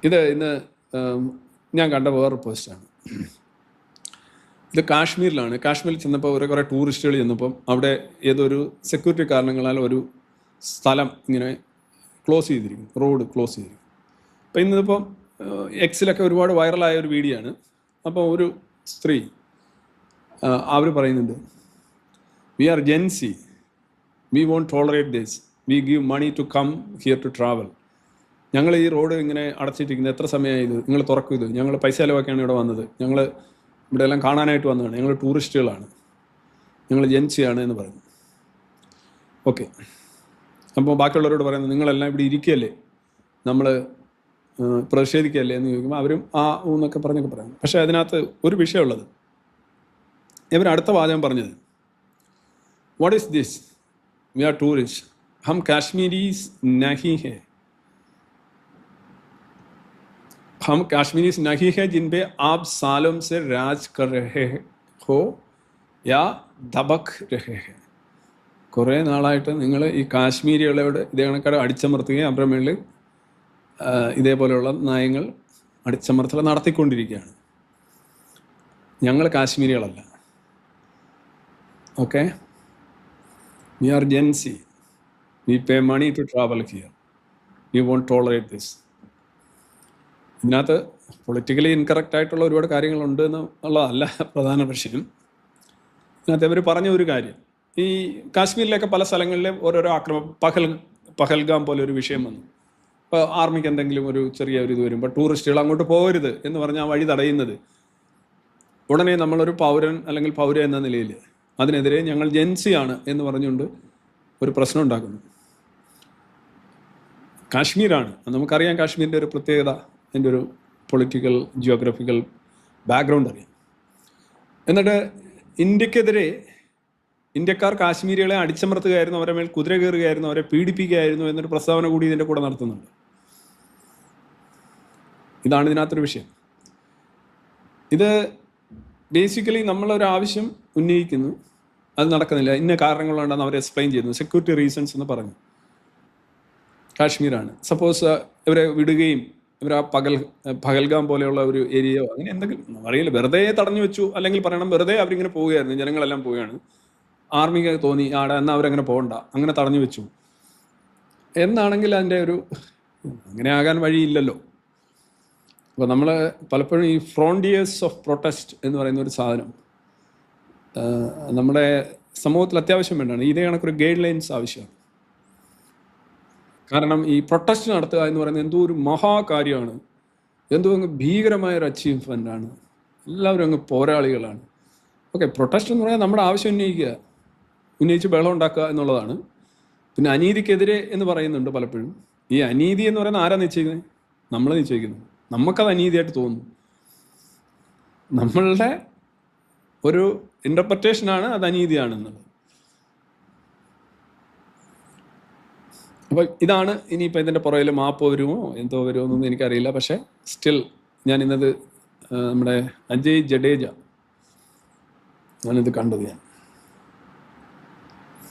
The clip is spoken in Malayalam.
ഇത് ഇന്ന് ഞാൻ കണ്ട വേറൊരു പോസ്റ്റാണ്. ഇത് കാശ്മീരിലാണ്. കാശ്മീരിൽ ചെന്നപ്പോൾ കുറേ ടൂറിസ്റ്റുകൾ ചെന്നപ്പം അവിടെ ഏതൊരു സെക്യൂരിറ്റി കാരണങ്ങളാൽ ഒരു സ്ഥലം ഇങ്ങനെ ക്ലോസ് ചെയ്തിരിക്കും, റോഡ് ക്ലോസ് ചെയ്തിരിക്കും. അപ്പോൾ ഇന്നിപ്പം എക്സിലൊക്കെ ഒരുപാട് വൈറലായ ഒരു വീഡിയോ ആണ്. അപ്പോൾ ഒരു സ്ത്രീ അവർ പറയുന്നുണ്ട്, we are Gen Z, we won't tolerate this, we give money to come here to travel. ഞങ്ങൾ ഈ റോഡ് ഇങ്ങനെ അടച്ചിട്ടിരിക്കുന്നത് എത്ര സമയമായി, ഇത് നിങ്ങൾ തുറക്കും, ഇത് ഞങ്ങൾ പൈസ ചിലവാക്കിയാണ് ഇവിടെ വന്നത്, ഞങ്ങൾ ഇവിടെ എല്ലാം കാണാനായിട്ട് വന്നതാണ്, ഞങ്ങൾ ടൂറിസ്റ്റുകളാണ്, ഞങ്ങൾ ജെൻസിയാണ് എന്ന് പറഞ്ഞു. ഓക്കെ, അപ്പോൾ ബാക്കിയുള്ളവരോട് പറയുന്നത് നിങ്ങളെല്ലാം ഇവിടെ ഇരിക്കുകയല്ലേ, നമ്മൾ പ്രതിഷേധിക്കുകയല്ലേ എന്ന് ചോദിക്കുമ്പോൾ അവരും ആ എന്നൊക്കെ പറഞ്ഞൊക്കെ പറയുന്നു. പക്ഷേ അതിനകത്ത് ഒരു വിഷയമുള്ളത്, ഇവർ അടുത്ത വാചകം പറഞ്ഞത്, what is this, we are tourist, ഹം കാശ്മീരീസ് നഹി ഹെ, हम काश्मीरीस नहीं है जिन पे आप सालों से राज कर रहे हो या दबक रहे हैं. കുറേ നാളായിട്ട് നിങ്ങൾ ഈ കാശ്മീരികളോട് ഇതേ കണക്കാട് അടിച്ചമർത്തുകയും അവരുടെ മേളിൽ ഇതേപോലെയുള്ള നയങ്ങൾ അടിച്ചമർത്തൽ നടത്തിക്കൊണ്ടിരിക്കുകയാണ്. ഞങ്ങൾ കാശ്മീരികളല്ല. Okay, we are Gen Z, we pay money to travel here, we won't tolerate this. ഇതിനകത്ത് പൊളിറ്റിക്കലി ഇൻകറക്റ്റ് ആയിട്ടുള്ള ഒരുപാട് കാര്യങ്ങളുണ്ട് എന്നുള്ളതല്ല പ്രധാന വിഷയം. ഇതിനകത്ത് അവർ പറഞ്ഞ ഒരു കാര്യം, ഈ കാശ്മീരിലൊക്കെ പല സ്ഥലങ്ങളിലും ഓരോരോ ആക്രമണം, പഹൽഗാം പോലെ ഒരു വിഷയം വന്നു. ഇപ്പോൾ ആർമിക്ക് എന്തെങ്കിലും ഒരു ചെറിയ ഒരു ഇത് വരുമ്പോൾ ടൂറിസ്റ്റുകൾ അങ്ങോട്ട് പോകരുത് എന്ന് പറഞ്ഞാൽ വഴി തടയുന്നത്, ഉടനെ നമ്മളൊരു പൗരൻ അല്ലെങ്കിൽ പൗര എന്ന നിലയിൽ അതിനെതിരെ ഞങ്ങൾ ജെൻസിയാണ് എന്ന് പറഞ്ഞുകൊണ്ട് ഒരു പ്രശ്നം ഉണ്ടാക്കുന്നു. കാശ്മീരാണ്, നമുക്കറിയാം കാശ്മീരിൻ്റെ ഒരു പ്രത്യേകത, അതിൻ്റെ ഒരു പൊളിറ്റിക്കൽ ജിയോഗ്രഫിക്കൽ ബാക്ക്ഗ്രൗണ്ട് അറിയാം. എന്നിട്ട് ഇന്ത്യക്കെതിരെ ഇന്ത്യക്കാർ കാശ്മീരികളെ അടിച്ചമർത്തുകയായിരുന്നു, അവരെ മേൽ കുതിര കയറുകയായിരുന്നു, അവരെ പീഡിപ്പിക്കുകയായിരുന്നു എന്നൊരു പ്രസ്താവന കൂടി ഇതിൻ്റെ കൂടെ നടത്തുന്നുണ്ട്. ഇതാണ് ഇതിനകത്തൊരു വിഷയം. ഇത് ബേസിക്കലി നമ്മളൊരു ആവശ്യം ഉന്നയിക്കുന്നു, അത് നടക്കുന്നില്ല, ഇന്ന കാരണങ്ങളുണ്ടെന്ന് അവർ എക്സ്പ്ലെയിൻ ചെയ്യുന്നു, സെക്യൂരിറ്റി റീസൺസ് എന്ന് പറഞ്ഞു. കാശ്മീരാണ്, സപ്പോസ് ഇവരെ വിടുകയും ഇവർ ആ പഹൽഗാം പോലെയുള്ള ഒരു ഏരിയയോ അങ്ങനെ എന്തെങ്കിലും അറിയില്ല, വെറുതെ തടഞ്ഞു വെച്ചു, അല്ലെങ്കിൽ പറയണം വെറുതെ അവരിങ്ങനെ പോവുകയായിരുന്നു, ജനങ്ങളെല്ലാം പോവുകയാണ്, ആർമിക്ക് തോന്നി ആടെ എന്നാൽ അവരങ്ങനെ പോകണ്ട, അങ്ങനെ തടഞ്ഞു വെച്ചു എന്നാണെങ്കിൽ അതിൻ്റെ ഒരു അങ്ങനെ ആകാൻ വഴിയില്ലല്ലോ. അപ്പോൾ നമ്മൾ പലപ്പോഴും ഈ ഫ്രോണ്ടിയേഴ്സ് ഓഫ് പ്രൊട്ടസ്റ്റ് എന്ന് പറയുന്ന ഒരു സാധനം നമ്മുടെ സമൂഹത്തിൽ അത്യാവശ്യം വേണ്ടതാണ്. ഇതേ കണക്കൊരു ഗൈഡ് ലൈൻസ് ആവശ്യമാണ്. കാരണം ഈ പ്രൊട്ടസ്റ്റ് നടത്തുക എന്ന് പറയുന്നത് എന്തോ ഒരു മഹാകാര്യമാണ്, എന്തോ അങ്ങ് ഭീകരമായൊരു അച്ചീവ്മെൻ്റാണ്, എല്ലാവരും അങ്ങ് പോരാളികളാണ്. ഓക്കെ, പ്രൊട്ടസ്റ്റ് എന്ന് പറഞ്ഞാൽ നമ്മുടെ ആവശ്യം ഉന്നയിച്ച് ബഹളം ഉണ്ടാക്കുക എന്നുള്ളതാണ്. പിന്നെ അനീതിക്കെതിരെ എന്ന് പറയുന്നുണ്ട് പലപ്പോഴും. ഈ അനീതി എന്ന് പറയുന്നത് ആരാ നിശ്ചയിക്കുന്നത്? നമ്മൾ നിശ്ചയിക്കുന്നു. നമുക്കത് അനീതിയായിട്ട് തോന്നുന്നു, നമ്മളുടെ ഒരു ഇൻ്റർപ്രറ്റേഷനാണ് അത് അനീതിയാണെന്നുള്ളത്. അപ്പോൾ ഇതാണ്. ഇനിയിപ്പോൾ ഇതിൻ്റെ പുറകിൽ മാപ്പ് വരുമോ എന്തോ വരുമോ എന്നൊന്നും എനിക്കറിയില്ല. പക്ഷേ സ്റ്റിൽ ഞാനിന്നത് നമ്മുടെ അജയ് ജഡേജ ഞാനിത് കണ്ടത്